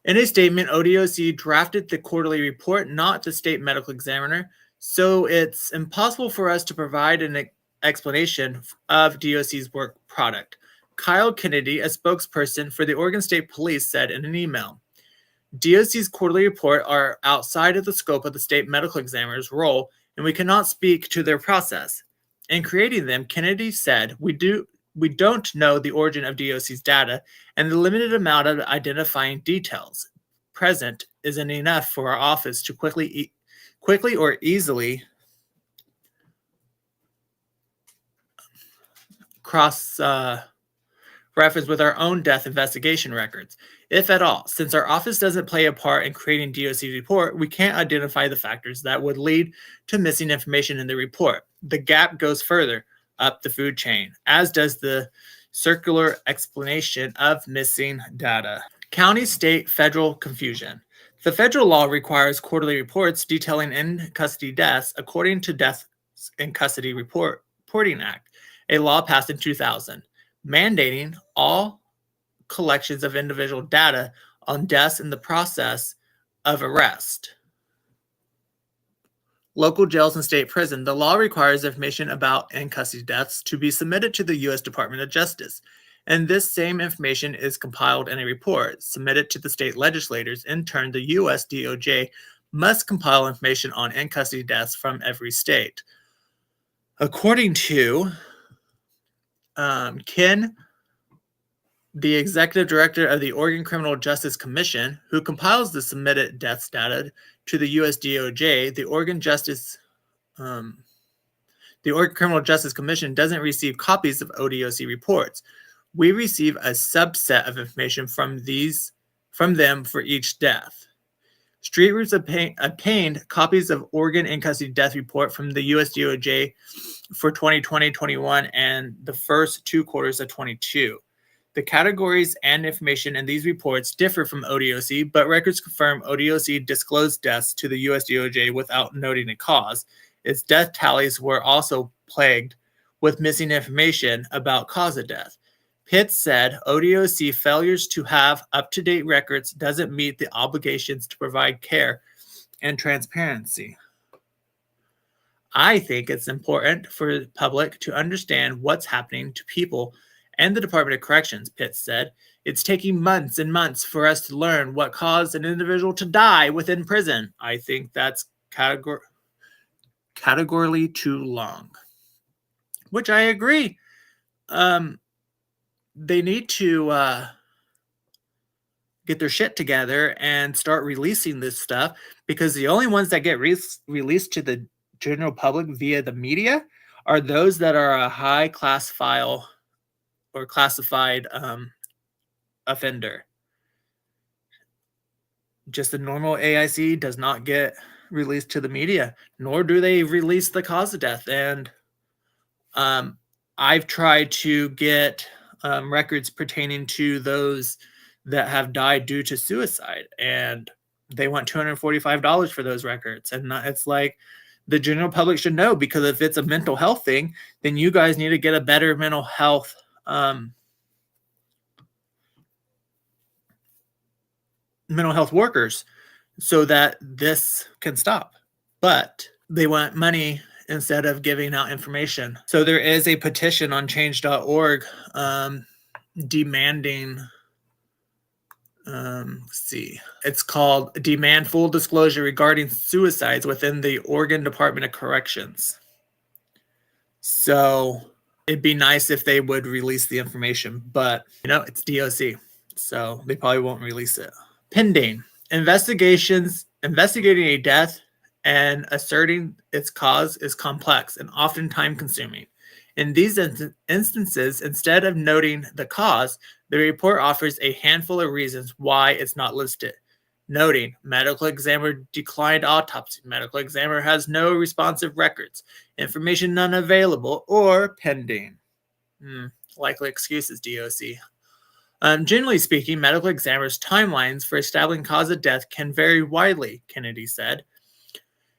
In a statement, ODOC drafted the quarterly report, not the state medical examiner, so it's impossible for us to provide an explanation of DOC's work product. Kyle Kennedy, a spokesperson for the Oregon State Police, said in an email, DOC's quarterly report are outside of the scope of the state medical examiner's role, and we cannot speak to their process. In creating them, Kennedy said, we don't know the origin of DOC's data, and the limited amount of identifying details present isn't enough for our office to quickly or easily cross-reference with our own death investigation records, if at all. Since our office doesn't play a part in creating DOC's report, we can't identify the factors that would lead to missing information in the report. The gap goes further up the food chain, as does the circular explanation of missing data. County, state, federal confusion. The federal law requires quarterly reports detailing in-custody deaths according to Deaths in Custody Reporting Act, a law passed in 2000, mandating all collections of individual data on deaths in the process of arrest. Local jails and state prison. The law requires information about in-custody deaths to be submitted to the U.S. Department of Justice, and this same information is compiled in a report submitted to the state legislators. In turn, the U.S. DOJ must compile information on in-custody deaths from every state. According to Ken, the executive director of the Oregon Criminal Justice Commission, who compiles the submitted deaths data to the U.S. DOJ, the Oregon Criminal Justice Commission doesn't receive copies of ODOC reports. We receive a subset of information from them for each death. Street Roots obtained copies of Oregon in-custody death report from the U.S. DOJ for 2020-21 and the first 2 quarters of 22. The categories and information in these reports differ from ODOC, but records confirm ODOC disclosed deaths to the U.S. DOJ without noting a cause. Its death tallies were also plagued with missing information about cause of death. Pitts said ODOC failures to have up-to-date records doesn't meet the obligations to provide care and transparency. I think it's important for the public to understand what's happening to people and the Department of Corrections, Pitts said. It's taking months and months for us to learn what caused an individual to die within prison. I think that's categorically too long, which I agree. They need to get their shit together and start releasing this stuff, because the only ones that get released to the general public via the media are those that are a high class file or classified offender. Just a normal AIC does not get released to the media, nor do they release the cause of death. And I've tried to get records pertaining to those that have died due to suicide, and they want $245 for those records. And it's like, the general public should know, because if it's a mental health thing, then you guys need to get a better mental health workers so that this can stop. But they want money instead of giving out information. So there is a petition on change.org demanding, it's called Demand Full Disclosure Regarding Suicides Within the Oregon Department of Corrections. So it'd be nice if they would release the information, but it's DOC, so they probably won't release it. Pending. Investigating a death and asserting its cause is complex and often time-consuming. In these instances, instead of noting the cause, the report offers a handful of reasons why it's not listed, noting medical examiner declined autopsy, medical examiner has no responsive records, information unavailable, or pending. Likely excuses, DOC. Generally speaking, medical examiners' timelines for establishing cause of death can vary widely, Kennedy said.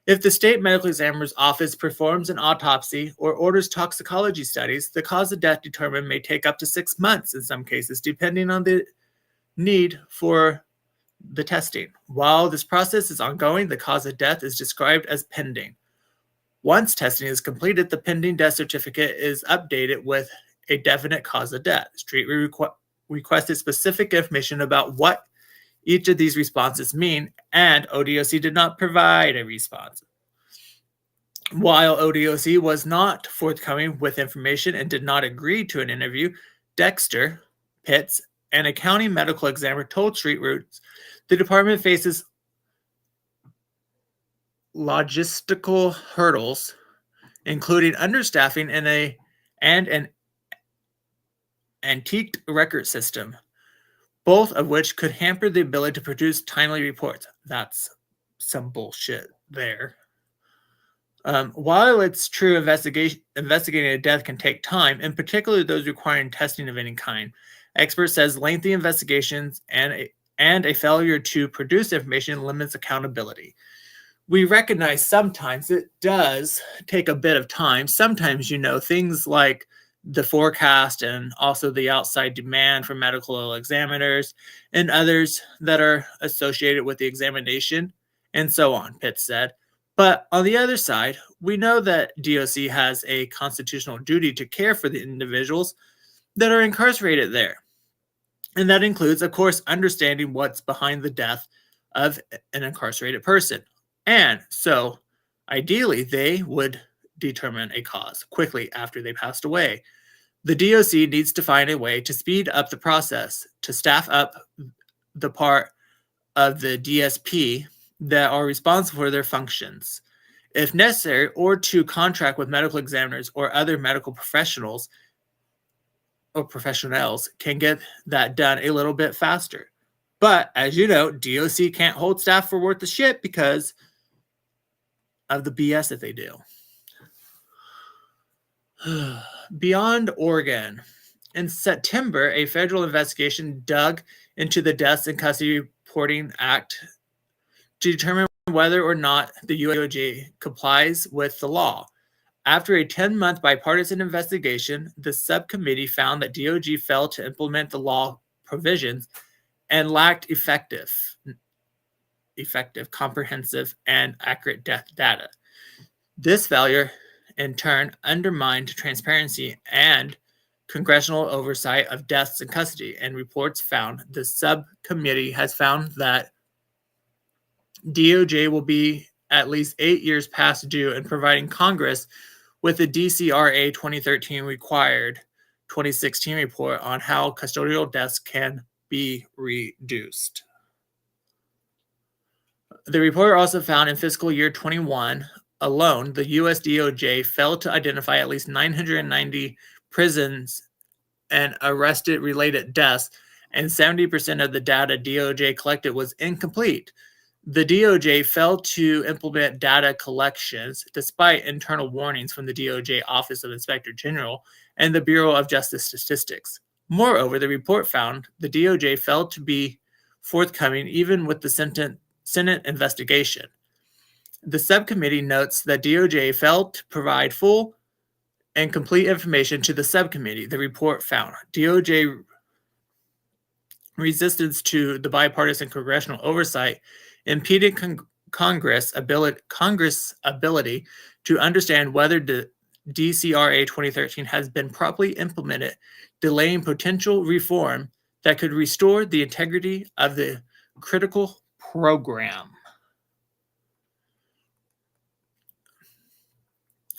If the state medical examiner's office performs an autopsy or orders toxicology studies, the cause of death determined may take up to 6 months in some cases, depending on the need for the testing. While this process is ongoing, the cause of death is described as pending. Once testing is completed, the pending death certificate is updated with a definite cause of death. Street requested specific information about what each of these responses mean, and ODOC did not provide a response. While ODOC was not forthcoming with information and did not agree to an interview, Dexter, Pitts, and a county medical examiner told Street Roots the department faces logistical hurdles, including understaffing and an antiqued record system, both of which could hamper the ability to produce timely reports. That's some bullshit there. While it's true investigating a death can take time, in particular those requiring testing of any kind, expert says lengthy investigations and a failure to produce information limits accountability. We recognize sometimes it does take a bit of time. Sometimes, things like the forecast and also the outside demand for medical examiners and others that are associated with the examination and so on, Pitts said. But on the other side, we know that DOC has a constitutional duty to care for the individuals that are incarcerated there. And that includes, of course, understanding what's behind the death of an incarcerated person. And so, ideally, they would determine a cause quickly after they passed away. The DOC needs to find a way to speed up the process, to staff up the part of the DSP that are responsible for their functions, if necessary, or to contract with medical examiners or other medical professionals can get that done a little bit faster. But as you know, DOC can't hold staff for worth of shit because of the BS that they do. Beyond Oregon. In September, a federal investigation dug into the Deaths in Custody Reporting Act to determine whether or not the USDOJ complies with the law. After a 10-month bipartisan investigation, the subcommittee found that DOJ failed to implement the law provisions and lacked effective, comprehensive, and accurate death data. This failure, in turn, undermined transparency and congressional oversight of deaths in custody, and reports found the subcommittee has found that DOJ will be at least 8 years past due in providing Congress with the DCRA 2013 required 2016 report on how custodial deaths can be reduced. The report also found in fiscal year 21 alone, the US DOJ failed to identify at least 990 prisons and arrested related deaths, and 70% of the data DOJ collected was incomplete. The DOJ failed to implement data collections despite internal warnings from the DOJ Office of Inspector General and the Bureau of Justice Statistics. Moreover, the report found the DOJ failed to be forthcoming even with the Senate investigation. The subcommittee notes that DOJ failed to provide full and complete information to the subcommittee. The report found DOJ resistance to the bipartisan congressional oversight impeded Congress' ability to understand whether the DCRA 2013 has been properly implemented, delaying potential reform that could restore the integrity of the critical program.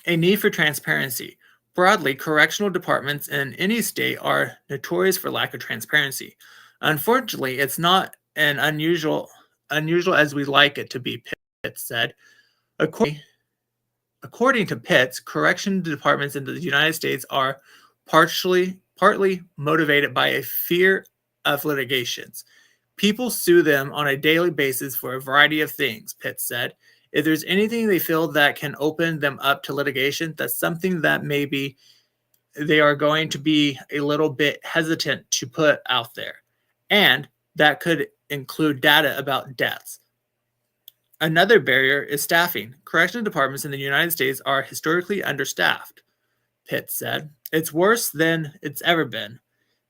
A need for transparency. Broadly, correctional departments in any state are notorious for lack of transparency. Unfortunately, it's not an unusual as we like it to be, Pitts said. According to Pitts, correction departments in the United States are partly motivated by a fear of litigations. People sue them on a daily basis for a variety of things, Pitts said. If there's anything they feel that can open them up to litigation, that's something that maybe they are going to be a little bit hesitant to put out there. And that could include data about deaths. Another barrier is staffing. Correctional departments in the United States are historically understaffed, Pitts said. It's worse than it's ever been.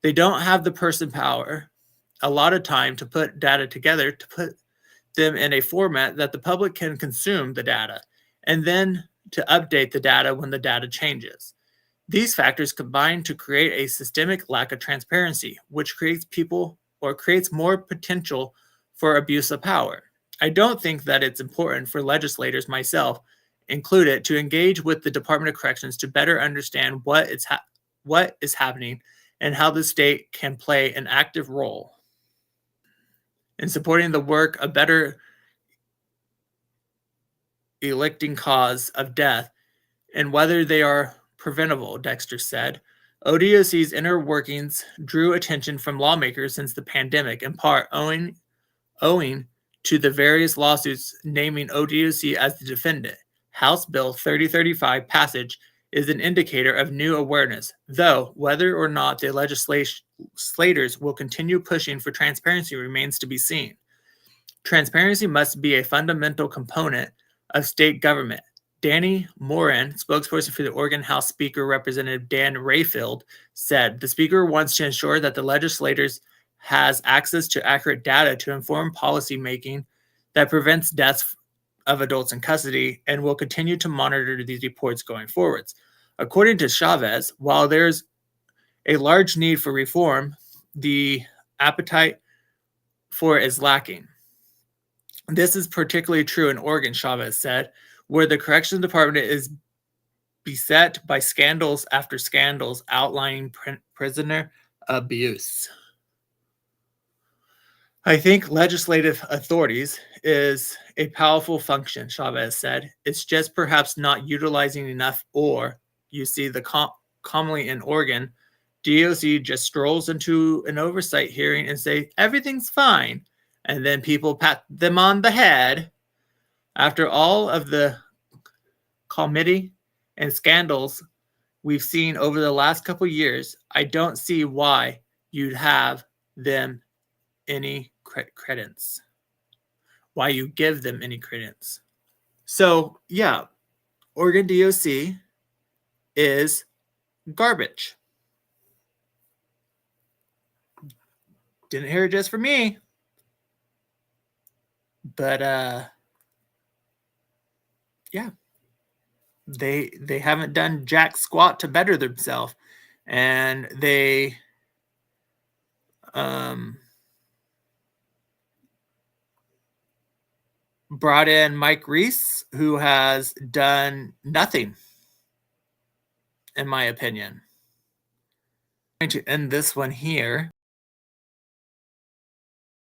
They don't have the person power, a lot of time to put data together, to put them in a format that the public can consume the data, and then to update the data when the data changes. These factors combine to create a systemic lack of transparency, which creates more potential for abuse of power. I don't think that it's important for legislators, myself included, to engage with the Department of Corrections to better understand what is happening and how the state can play an active role in supporting the work of better electing cause of death and whether they are preventable, Dexter said. ODOC's inner workings drew attention from lawmakers since the pandemic, in part owing to the various lawsuits naming ODOC as the defendant. House Bill 3035 passage is an indicator of new awareness, though whether or not the legislators will continue pushing for transparency remains to be seen. Transparency must be a fundamental component of state government. Danny Moran, spokesperson for the Oregon House Speaker Representative Dan Rayfield, said the Speaker wants to ensure that the legislators has access to accurate data to inform policy making that prevents deaths of adults in custody and will continue to monitor these reports going forwards. According to Chavez, while there's a large need for reform, the appetite for it is lacking. This is particularly true in Oregon, Chavez said, where the Corrections Department is beset by scandals after scandals outlining prisoner abuse. I think legislative authorities is a powerful function, Chavez said. It's just perhaps not utilizing enough, or you see commonly in Oregon, DOC just strolls into an oversight hearing and say, everything's fine. And then people pat them on the head. After all of the committee and scandals we've seen over the last couple years, I don't see why you'd have them any credence. Why you give them any credence. So, yeah, Oregon DOC is garbage. Didn't hear it just from me. But yeah, they haven't done jack squat to better themselves, and they brought in Mike Resse, who has done nothing, in my opinion. I'm going to end this one here.